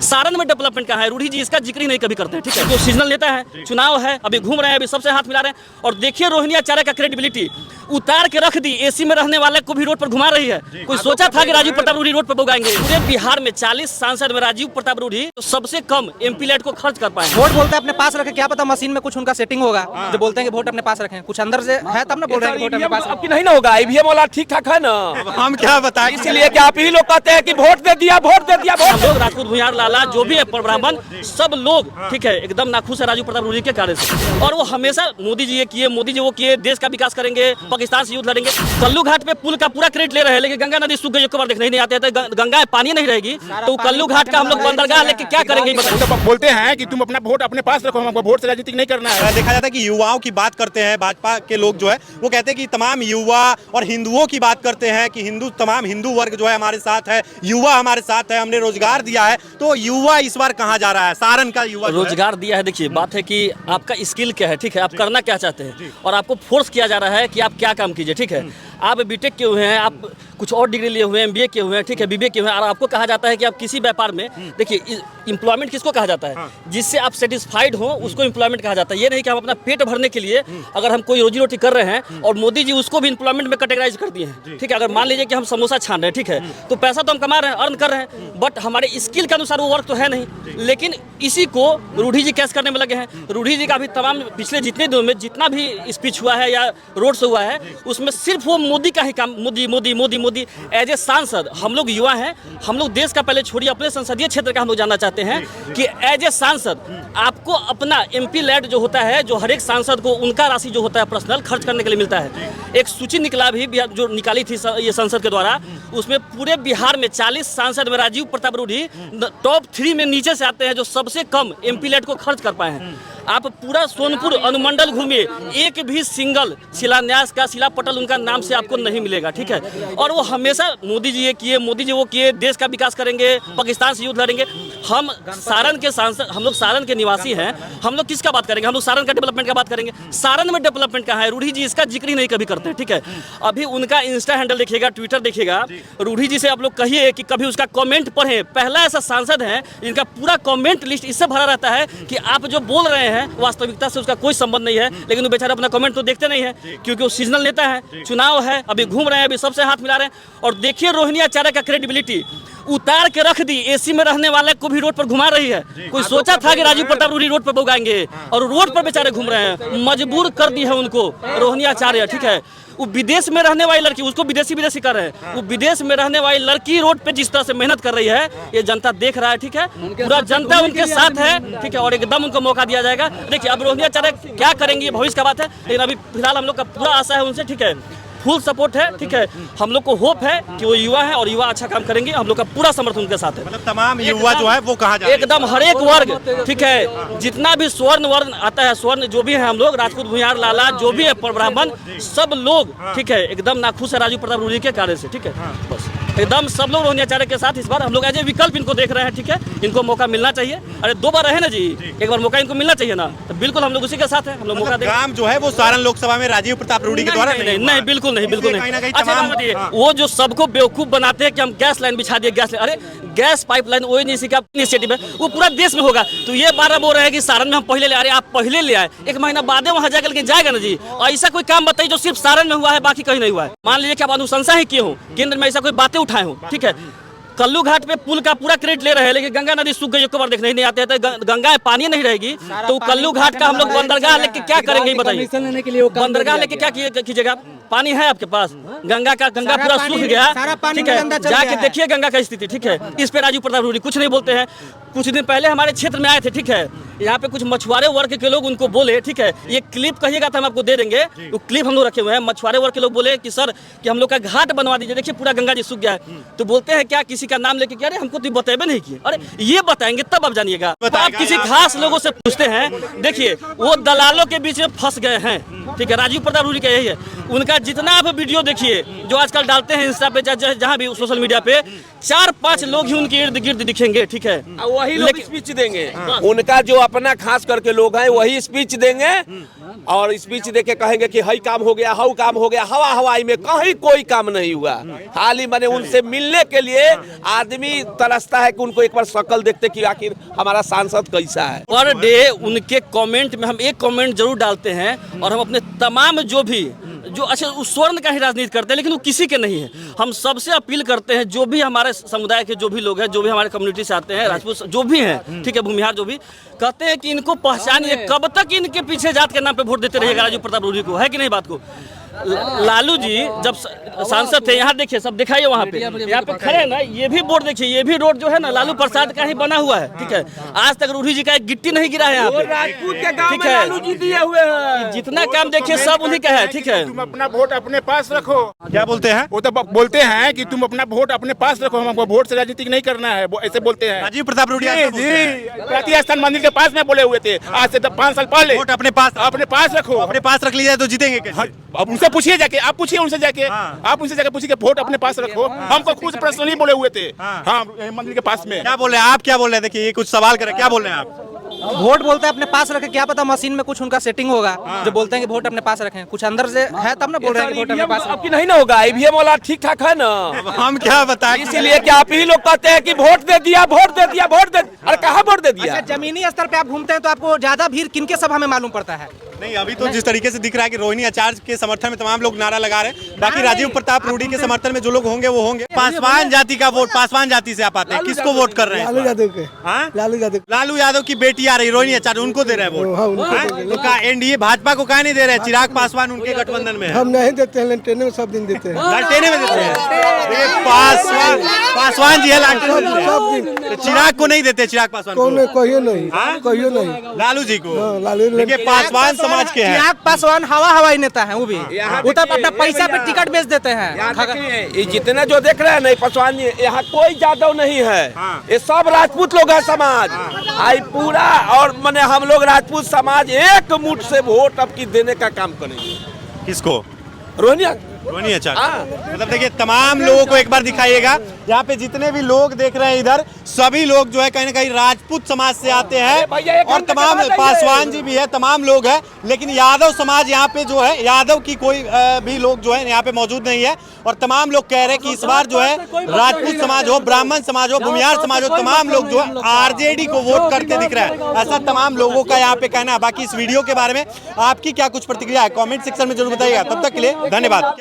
सारण में डेवलपमेंट कहाँ है? रूढ़ी जी इसका जिक्र ही नहीं कभी करते हैं, ठीक है। जो सीजनल नेता है, चुनाव है, अभी घूम रहे हैं, अभी सबसे हाथ मिला रहे हैं। और देखिए रोहिणी आचार्य का क्रेडिबिलिटी उतार के रख दी, एसी में रहने वाले को भी रोड पर घुमा रही है। कोई सोचा था कि राजीव प्रताप रूढ़ी रोड पर बोगाएंगे? पूरे बिहार में 40 सांसद में राजीव प्रताप रूढ़ी तो सबसे कम एमपी लेट को खर्च कर पाए। वोट बोलते हैं अपने पास रखे, क्या पता मशीन में कुछ उनका सेटिंग होगा जो बोलते हैं कि वोट अपने पास रखें, कुछ अंदर से है तब ना बोल रहे हैं कि वोट अपने पास। आपकी नहीं ना होगा, ईवीएम वाला ठीक ठाक है ना। हम क्या बताएं, इसलिए कि आप ही लोग कहते हैं कि वोट दे दिया, वोट दे दिया, हम लोग राजपूत भूमिहार लाला जो भी है ब्राह्मण सब लोग ठीक है एकदम नाखुश है राजीव प्रताप रूढ़ी के कार्य से। और वो हमेशा मोदी जी ये किए, मोदी जी वो किए, देश का विकास करेंगे, पाकिस्तान से युद्ध लड़ेंगे। कल्लू घाट पे पुल का पूरा क्रेडिट ले रहे हैं, लेकिन गंगा नदी सूख गई, एक बार देखने नहीं आते हैं। गंगा पानी नहीं रहेगी तो कल्लू घाट का हम लोग बंदरगाह लेके क्या करेंगे? बोलते हैं कि तुम अपना वोट अपने पास रखो, हमको वोट से राजनीति नहीं करना है। देखा जाता है कि युवाओं की बात करते हैं भाजपा के लोग जो है वो कहते हैं कि तमाम युवा, और हिंदुओं की बात करते हैं कि तमाम हिंदू वर्ग जो है हमारे साथ है, युवा हमारे साथ है, हमने रोजगार दिया है। तो युवा इस बार कहाँ जा रहा है? सारण का युवा रोजगार दिया है। देखिए बात है कि आपका स्किल क्या है, ठीक है, आप करना क्या चाहते हैं, और आपको फोर्स किया जा रहा है कि आप क्या काम कीजिए, ठीक है। आप बीटेक किए हुए हैं, आप कुछ और डिग्री लिए हुए हैं, एमबीए किए हुए हैं, ठीक है, बीबीए किए हुए हैं, और आपको कहा जाता है कि आप किसी व्यापार में, देखिए एम्प्लॉयमेंट किसको कहा जाता है? जिससे आप सेटिस्फाइड हो उसको एम्प्लॉयमेंट कहा जाता है। ये नहीं कि हम अपना पेट भरने के लिए अगर हम कोई रोजी रोटी कर रहे हैं और मोदी जी उसको भी एम्प्लॉयमेंट में कैटेगराइज कर दिए हैं, ठीक है। अगर मान लीजिए कि हम समोसा छान रहे हैं, ठीक है, तो पैसा तो हम कमा रहे हैं, अर्न कर रहे हैं, बट हमारे स्किल के अनुसार वो वर्क तो है नहीं। लेकिन इसी को रूढ़ी जी कैश करने में लगे हैं। रूढ़ी जी का भी तमाम पिछले जितने दिनों में जितना भी स्पीच हुआ है या रोड शो हुआ है, उसमें सिर्फ वो मोदी का ही काम, मोदी मोदी मोदी मोदी। एज ए सांसद हम लोग युवा हैं, हम लोग देश का पहले छोड़िए, अपने संसदीय क्षेत्र का हम लोग जानना चाहते हैं कि एज ए सांसद आपको अपना एमपी लैड जो होता है, जो हर एक सांसद को उनका राशि जो होता है पर्सनल खर्च करने के लिए मिलता है। एक सूची निकला भी जो निकाली थी ये संसद के द्वारा, उसमें पूरे बिहार में 40 सांसद में राजीव प्रताप रूढ़ी टॉप 3 में नीचे से आते हैं जो सबसे कम एमपी लैड को खर्च कर पाए हैं। आप पूरा सोनपुर अनुमंडल घूमिए, एक भी सिंगल शिलान्यास का शिलापटल उनका नाम से आपको नहीं मिलेगा, ठीक है। और वो हमेशा मोदी जी ये किए, मोदी जी वो किए, देश का विकास करेंगे, पाकिस्तान से युद्ध लड़ेंगे। हम सारण के सांसद, हम लोग सारण के निवासी हैं, हम लोग किसका बात करेंगे? हम लोग सारण का डेवलपमेंट का बात करेंगे। सारण में डेवलपमेंट कहाँ है? रूढ़ी जी इसका जिक्र ही नहीं कभी करते हैं, ठीक है। अभी उनका इंस्टा हैंडल देखिएगा, ट्विटर देखिएगा, रूढ़ी जी से आप लोग कहिए कि कभी उसका कमेंट पढ़ें। पहला ऐसा सांसद है जिनका पूरा कमेंट लिस्ट इससे भरा रहता है कि आप जो बोल रहे हैं वास्तविकता से उसका कोई संबंध नहीं है, लेकिन वो बेचारे अपना कमेंट तो देखते नहीं है क्योंकि वो सीजनल नेता है, चुनाव है, अभी घूम रहे हैं, अभी सबसे हाथ मिला रहे हैं। और देखिए रोहिणी आचार्य का क्रेडिबिलिटी उतार के रख दी, एसी में रहने वाले को भी रोड पर घुमा रही है। कोई सोचा था कि राजीव प्रताप रूढ़ी रोड पर बोगाएंगे, और रोड पर बेचारे घूम रहे हैं। मजबूर कर दी है उनको रोहिणी आचार्य, ठीक है। वो विदेश में रहने वाली लड़की, उसको विदेशी कर रहे हैं, वो विदेश में रहने वाली लड़की रोड पे जिस तरह से मेहनत कर रही है, ये जनता देख रहा है, ठीक है। पूरा जनता उनके साथ है, ठीक है, और एकदम उनको मौका दिया जाएगा। देखिए अब रोहिणी आचार्य क्या करेंगे भविष्य का बात है, लेकिन अभी फिलहाल हम लोग का पूरा आशा है उनसे, ठीक है, फुल सपोर्ट है, ठीक है। हम लोग को होप है कि वो युवा है और युवा अच्छा काम करेंगे, हम लोग का पूरा समर्थन उनके साथ है। मतलब तमाम युवा जो है वो कहाँ जा रहे हैं? एकदम हर एक वर्ग, ठीक है, जितना भी स्वर्ण वर्ण आता है, स्वर्ण जो भी है, हम लोग राजपूत भूमिहार लाला जो भी है ब्राह्मण सब लोग, ठीक है, एकदम नाखुश है राजीव प्रताप रूढ़ी के कार्य से, ठीक है। बस एकदम सब लोग रोहिणी आचार्य के साथ इस बार हम लोग एज ए विकल्प इनको देख रहे हैं, ठीक है। इनको मौका मिलना चाहिए। अरे 2 बार रहे ना जी, एक बार मौका इनको मिलना चाहिए ना, तो बिल्कुल हम लोग उसी के साथ हैं, हम लोग मौका देंगे। काम जो है वो सारण लोकसभा में राजीव प्रताप रूढ़ी के द्वारा नहीं, बिल्कुल नहीं, बिल्कुल नहीं। अच्छा वो जो सबको बेवकूफ बनाते हैं कि हम गैस लाइन बिछा दिए, गैस, अरे गैस पाइपलाइन वही नहीं का इनिशिएटिव है, वो पूरा देश में होगा। तो ये 12 बोल रहे हैं कि सारण में हम पहले ले आ रहे हैं, आप पहले ले आए, 1 महीना बाद वहाँ जाकर लेकिन जाएगा ना जी। ऐसा कोई काम बताइए जो सिर्फ सारण में हुआ है, बाकी कहीं नहीं हुआ है। मान लीजिए कि आप अनुशंसा ही किए हो, केंद्र में ऐसा कोई बातें उठाए हो, ठीक है। कल्लू घाट पे पुल का पूरा क्रेडिट ले रहे हैं, लेकिन गंगा नदी सूख गई, एक बार देखने नहीं आते हैं। तो गंगा पानी नहीं रहेगी तो कल्लू घाट का हम लोग बंदरगाह लेके क्या करेंगे बताइए? बंदरगाह लेके क्या कीजिएगा? पानी है आपके पास? गंगा पूरा सूख गया, ठीक है, जाके देखिए गंगा का स्थिति, ठीक है। इस पे राजीव प्रताप रूढ़ी कुछ नहीं बोलते हैं। कुछ दिन पहले हमारे क्षेत्र में आए थे, ठीक है, यहाँ पे कुछ मछुआरे वर्ग के लोग उनको बोले, ठीक है, ये क्लिप कहिएगा तो हम आपको दे देंगे, वो क्लिप हम लोग रखे हुए हैं। मछुआरे वर्ग के लोग बोले कि सर कि हम लोग का घाट बनवा दीजिए, देखिए पूरा गंगा जी सूख गया है। तो बोलते हैं क्या किसी का नाम लेके, क्या अरे हमको तो बतेबे नहीं किए। अरे ये बताएंगे तब आप जानिएगा। आप किसी खास लोगों से पूछते हैं, देखिए वो दलालों के बीच में फंस गए हैं, ठीक है। राजीव प्रताप रूढ़ी का यही है, उनका जितना आप वीडियो देखिए जो आजकल डालते हैं इंस्टा पे, जहाँ भी सोशल मीडिया पे, 4-5 लोग ही उनके इर्द गिर्द दिखेंगे, ठीक है, वही लोग स्पीच देंगे। उनका जो अपना खास करके लोग हैं वही स्पीच देंगे, और स्पीच देके कहेंगे कि हई काम हो गया, हऊ काम हो गया, हवा हवाई में कहीं कोई काम नहीं हुआ। हाल ही मैंने उनसे मिलने के लिए आदमी तरसता है कि उनको एक बार शक्ल देखते कि आखिर हमारा सांसद कैसा है। पर डे उनके कमेंट में हम एक कमेंट जरूर डालते हैं और हम अपने तमाम जो अच्छा उस स्वर्ण का ही राजनीति करते हैं, लेकिन वो किसी के नहीं है। हम सबसे अपील करते हैं, जो भी हमारे समुदाय के जो भी लोग हैं, जो भी हमारे कम्युनिटी से आते हैं, राजपूत जो भी हैं, ठीक है, भूमिहार जो भी, कहते हैं कि इनको पहचानिए। कब तक इनके पीछे जात के नाम पे वोट देते रहिएगा राजीव प्रताप रूडी को, है कि नहीं बात को? लालू जी जब सांसद थे, यहाँ देखिए, सब दिखाइए वहाँ पे, यहाँ पे खड़े हैं ना, ये भी बोर्ड देखिए, ये भी रोड जो है ना लालू प्रसाद का ही बना हुआ है, ठीक है। आज तक रूडी जी का एक गिट्टी नहीं गिरा है यहाँ पे, राजपूत के गांव ठीक में है। लालू जी दिए हुए हैं। जितना काम देखिए सब उन्हीं का है, ठीक है। तुम अपना वोट अपने पास रखो। क्या बोलते हैं? वो तो बोलते हैं कि तुम अपना वोट अपने पास रखो, हमको वोट से राजनीति नहीं करना है, वो ऐसे बोलते हैं। राजीव प्रताप रूडी ऐसा बोलते हैं। प्रार्थना स्थान मंदिर के पास में बोले हुए थे आज से 5 साल पहले। वोट अपने पास रखो, अपने पास रख लिया तो जीतेंगे कैसे? हाँ, अब उनसे पूछिए जाके, आप पूछिए उनसे जाके, आप उनसे जाके पूछिए वोट अपने पास रखो। हमको खुद पर्सनली बोले हुए थे, हाँ, मंदिर के पास में। क्या बोल रहे हैं आप? क्या बोल रहे हैं? देखिए, ये कुछ सवाल करें, क्या बोल रहे हैं आप? वोट बोलते हैं अपने पास रखें, क्या पता मशीन में कुछ उनका सेटिंग होगा जो बोलते हैं कि वोट अपने पास रखें, कुछ अंदर से है तब ना बोल रहे हैं कि वोट अपने पास आपकी नहीं ना होगा, ईवीएम वाला ठीक ठाक है ना, हम क्या बताएं? इसीलिए कि आप ही लोग कहते हैं कि वोट दे दिया, वोट दे दिया, वोट दे, अरे कहाँ वोट दे दिया? अच्छा, जमीनी स्तर पे आप घूमते हैं तो आपको ज्यादा भीड़ किनके सभा में मालूम पड़ता है? नहीं, अभी तो जिस तरीके से दिख रहा है कि रोहिणी आचार्य के समर्थन में तमाम लोग नारा लगा रहे हैं, बाकी राजीव प्रताप रूडी के समर्थन में जो लोग होंगे वो होंगे। पासवान जाति का वोट, पासवान जाति से आप आते हैं, किसको वोट कर रहे हैं? लालू यादव के। हाँ? लालू यादव की बेटी आ रही रोहिणी आचार्य, उनको दे रहे हैं वोट। हाँ, उनको हाँ? दे रहे हैं। तो का एनडीए भाजपा को कहा नहीं दे रहे हैं? चिराग पासवान उनके गठबंधन में है। हम नहीं देते हैं, लेकिन में सब दिन देते हैं। लालटेने में देते हैं। ये पासवान जी है लालटेन में देते हैं। सब दिन। तो चिराग को नहीं देते, चिराग पासवान को? कहियो नहीं, हाँ? कहियो नहीं। लालू जी को। हाँ, लालू। देखिए, पासवान समाज के हैं। चिराग पासवान हवा हवाई नेता है, वो भी वो तो अपना पैसा पे टिकट बेच देते हैं। ये जितने जो देख रहे हैं नहीं पासवान जी, यहाँ कोई जादव नहीं है, ये सब राजपूत लोग हैं समाज। आई पूरा और मैंने हम लोग राजपूत समाज एक मुठ से वोट अब की देने का काम करेंगे। किसको? रोहिणी आचार्य। मतलब देखिए, तमाम लोगों को एक बार दिखाइएगा, यहाँ पे जितने भी लोग देख रहे हैं इधर, सभी लोग जो है कहीं ना कहीं राजपूत समाज से आते हैं और तमाम पासवान जी भी है, तमाम लोग हैं। लेकिन यादव समाज यहाँ पे जो है, यादव की कोई भी लोग जो है यहाँ पे मौजूद नहीं है। और तमाम लोग कह रहे हैं कि इस बार जो है राजपूत समाज हो, ब्राह्मण समाज हो, भूमिहार समाज हो, तमाम लोग जो है आरजेडी को वोट करते दिख रहा है, ऐसा तमाम लोगों का यहाँ पे कहना है। बाकी इस वीडियो के बारे में आपकी क्या कुछ प्रतिक्रिया है, कमेंट सेक्शन में जरूर बताइएगा। तब तक के लिए धन्यवाद।